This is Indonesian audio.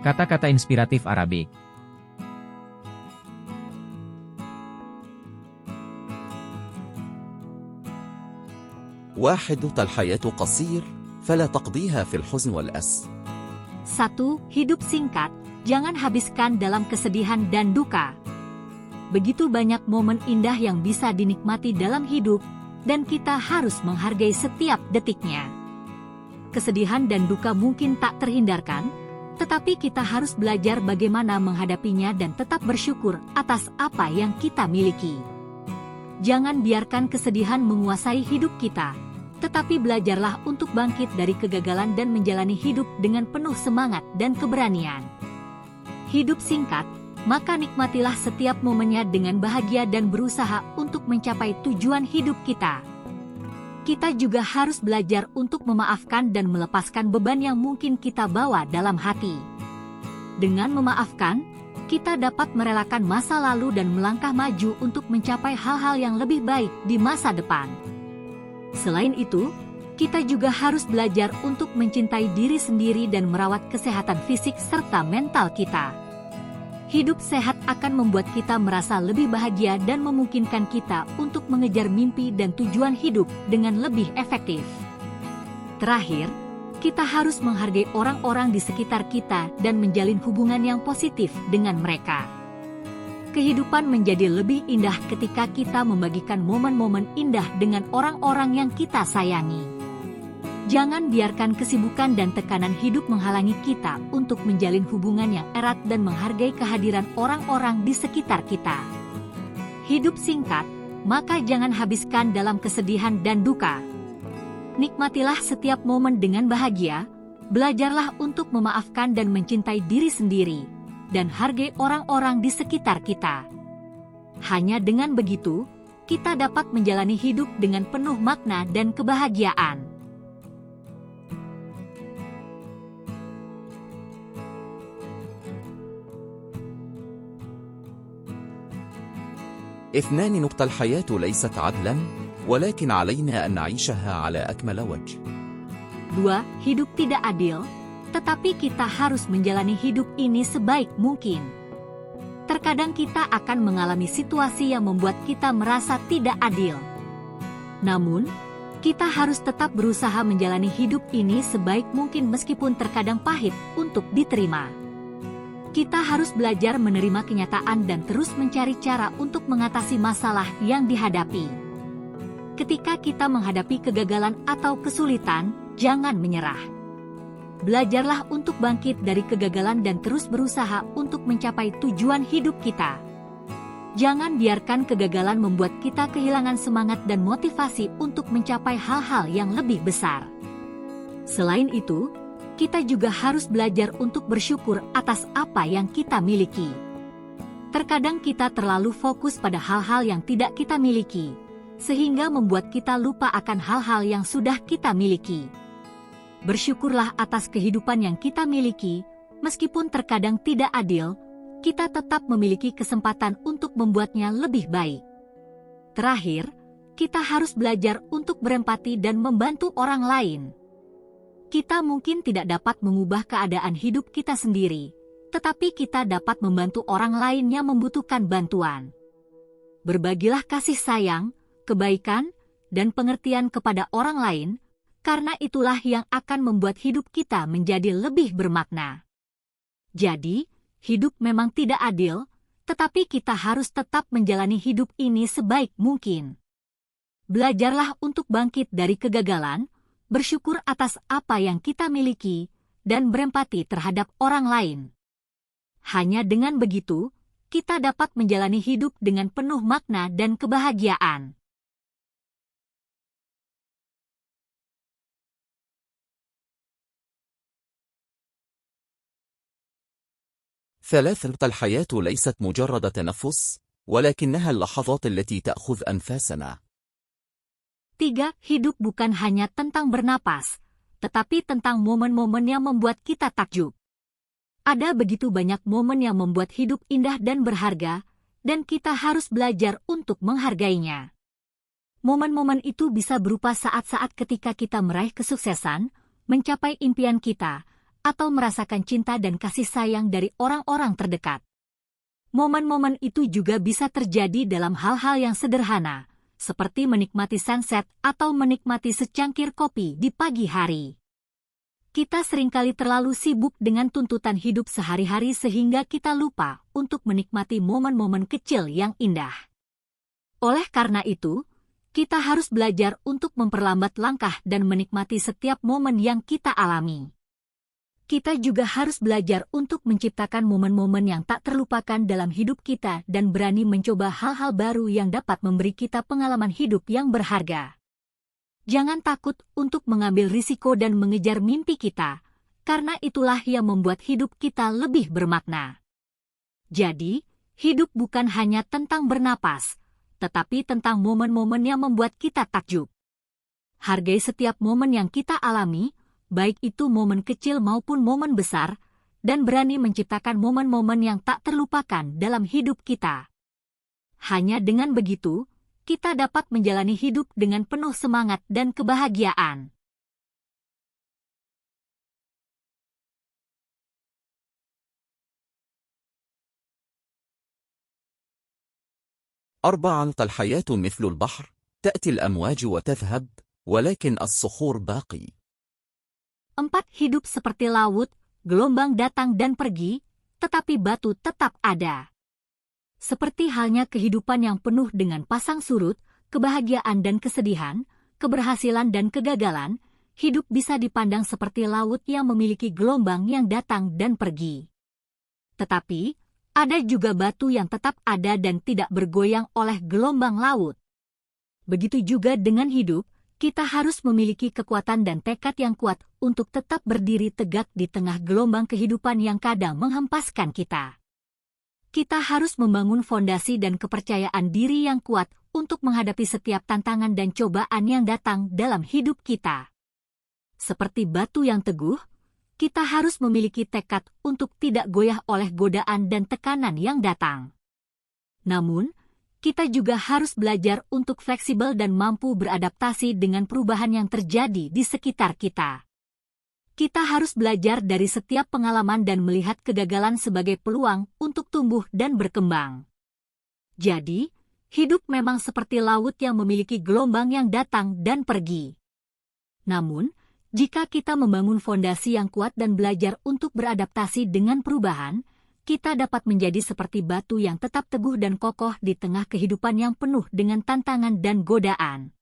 Kata-kata inspiratif Arabik. واحد. الحياة قصير فلا تقضيها في الحزن والأس. 1. Hidup singkat, jangan habiskan dalam kesedihan dan duka. Begitu banyak momen indah yang bisa dinikmati dalam hidup, dan kita harus menghargai setiap detiknya. Kesedihan dan duka mungkin tak terhindarkan, tetapi kita harus belajar bagaimana menghadapinya dan tetap bersyukur atas apa yang kita miliki. Jangan biarkan kesedihan menguasai hidup kita, tetapi belajarlah untuk bangkit dari kegagalan dan menjalani hidup dengan penuh semangat dan keberanian. Hidup singkat, maka nikmatilah setiap momennya dengan bahagia dan berusaha untuk mencapai tujuan hidup kita. Kita juga harus belajar untuk memaafkan dan melepaskan beban yang mungkin kita bawa dalam hati. Dengan memaafkan, kita dapat merelakan masa lalu dan melangkah maju untuk mencapai hal-hal yang lebih baik di masa depan. Selain itu, kita juga harus belajar untuk mencintai diri sendiri dan merawat kesehatan fisik serta mental kita. Hidup sehat akan membuat kita merasa lebih bahagia dan memungkinkan kita untuk mengejar mimpi dan tujuan hidup dengan lebih efektif. Terakhir, kita harus menghargai orang-orang di sekitar kita dan menjalin hubungan yang positif dengan mereka. Kehidupan menjadi lebih indah ketika kita membagikan momen-momen indah dengan orang-orang yang kita sayangi. Jangan biarkan kesibukan dan tekanan hidup menghalangi kita untuk menjalin hubungan yang erat dan menghargai kehadiran orang-orang di sekitar kita. Hidup singkat, maka jangan habiskan dalam kesedihan dan duka. Nikmatilah setiap momen dengan bahagia, belajarlah untuk memaafkan dan mencintai diri sendiri, dan hargai orang-orang di sekitar kita. Hanya dengan begitu, kita dapat menjalani hidup dengan penuh makna dan kebahagiaan. اثنان. الحياة ليست عدلا ولكن علينا أن نعيشها على أكمل وجه. 2. Hidup tidak adil, tetapi kita harus menjalani hidup ini sebaik mungkin. Terkadang kita akan mengalami situasi yang membuat kita merasa tidak adil. Namun, kita harus tetap berusaha menjalani hidup ini sebaik mungkin meskipun terkadang pahit untuk diterima. Kita harus belajar menerima kenyataan dan terus mencari cara untuk mengatasi masalah yang dihadapi. Ketika kita menghadapi kegagalan atau kesulitan, jangan menyerah. Belajarlah untuk bangkit dari kegagalan dan terus berusaha untuk mencapai tujuan hidup kita. Jangan biarkan kegagalan membuat kita kehilangan semangat dan motivasi untuk mencapai hal-hal yang lebih besar. Selain itu, kita juga harus belajar untuk bersyukur atas apa yang kita miliki. Terkadang kita terlalu fokus pada hal-hal yang tidak kita miliki, sehingga membuat kita lupa akan hal-hal yang sudah kita miliki. Bersyukurlah atas kehidupan yang kita miliki, meskipun terkadang tidak adil, kita tetap memiliki kesempatan untuk membuatnya lebih baik. Terakhir, kita harus belajar untuk berempati dan membantu orang lain. Kita mungkin tidak dapat mengubah keadaan hidup kita sendiri, tetapi kita dapat membantu orang lain yang membutuhkan bantuan. Berbagilah kasih sayang, kebaikan, dan pengertian kepada orang lain, karena itulah yang akan membuat hidup kita menjadi lebih bermakna. Jadi, hidup memang tidak adil, tetapi kita harus tetap menjalani hidup ini sebaik mungkin. Belajarlah untuk bangkit dari kegagalan, bersyukur atas apa yang kita miliki, dan berempati terhadap orang lain. Hanya dengan begitu, kita dapat menjalani hidup dengan penuh makna dan kebahagiaan. ثلاثة. الحياة ليست مجرد تنفس ولكنها اللحظات التي تأخذ أنفاسنا. 3. Hidup bukan hanya tentang bernapas, tetapi tentang momen-momen yang membuat kita takjub. Ada begitu banyak momen yang membuat hidup indah dan berharga, dan kita harus belajar untuk menghargainya. Momen-momen itu bisa berupa saat-saat ketika kita meraih kesuksesan, mencapai impian kita, atau merasakan cinta dan kasih sayang dari orang-orang terdekat. Momen-momen itu juga bisa terjadi dalam hal-hal yang sederhana, seperti menikmati sunset atau menikmati secangkir kopi di pagi hari. Kita seringkali terlalu sibuk dengan tuntutan hidup sehari-hari sehingga kita lupa untuk menikmati momen-momen kecil yang indah. Oleh karena itu, kita harus belajar untuk memperlambat langkah dan menikmati setiap momen yang kita alami. Kita juga harus belajar untuk menciptakan momen-momen yang tak terlupakan dalam hidup kita dan berani mencoba hal-hal baru yang dapat memberi kita pengalaman hidup yang berharga. Jangan takut untuk mengambil risiko dan mengejar mimpi kita, karena itulah yang membuat hidup kita lebih bermakna. Jadi, hidup bukan hanya tentang bernapas, tetapi tentang momen-momen yang membuat kita takjub. Hargai setiap momen yang kita alami, baik itu momen kecil maupun momen besar, dan berani menciptakan momen-momen yang tak terlupakan dalam hidup kita. Hanya dengan begitu, kita dapat menjalani hidup dengan penuh semangat dan kebahagiaan. أربعة. الحياة مثل البحر، تأتي الأمواج وتذهب، ولكن الصخور باقي. 4. Hidup seperti laut, gelombang datang dan pergi, tetapi batu tetap ada. Seperti halnya kehidupan yang penuh dengan pasang surut, kebahagiaan dan kesedihan, keberhasilan dan kegagalan, hidup bisa dipandang seperti laut yang memiliki gelombang yang datang dan pergi. Tetapi, ada juga batu yang tetap ada dan tidak bergoyang oleh gelombang laut. Begitu juga dengan hidup, kita harus memiliki kekuatan dan tekad yang kuat untuk tetap berdiri tegak di tengah gelombang kehidupan yang kadang menghempaskan kita. Kita harus membangun fondasi dan kepercayaan diri yang kuat untuk menghadapi setiap tantangan dan cobaan yang datang dalam hidup kita. Seperti batu yang teguh, kita harus memiliki tekad untuk tidak goyah oleh godaan dan tekanan yang datang. Namun, kita juga harus belajar untuk fleksibel dan mampu beradaptasi dengan perubahan yang terjadi di sekitar kita. Kita harus belajar dari setiap pengalaman dan melihat kegagalan sebagai peluang untuk tumbuh dan berkembang. Jadi, hidup memang seperti laut yang memiliki gelombang yang datang dan pergi. Namun, jika kita membangun fondasi yang kuat dan belajar untuk beradaptasi dengan perubahan, kita dapat menjadi seperti batu yang tetap teguh dan kokoh di tengah kehidupan yang penuh dengan tantangan dan godaan.